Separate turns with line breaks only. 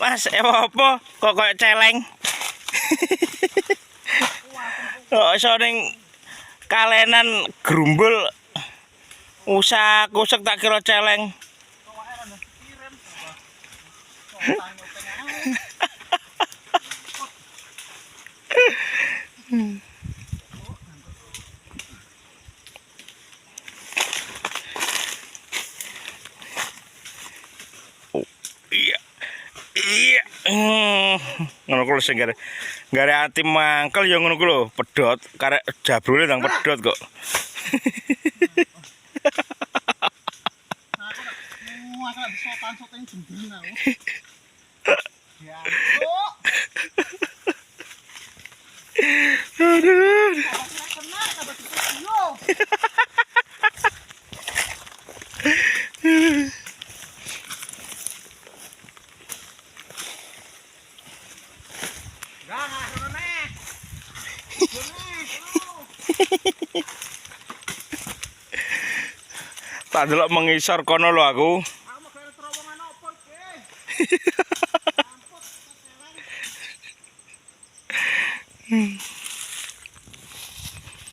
Mas, apa kok koyo celeng. Kok iso ning kalenan grumbul usak-usek tak kira celeng. Iya. Iya. Ngono ku lho sing gare ati mangkel ya ngono ku lho, pedhot karek jabrule nang pedhot kok.
Aku nak sotan-sotan jembreng aku. Ya.
Aduh.
Kena kabeh yo.
Tak delok mengisor kono lho aku.
Aku mau gawe terowongan opo iki?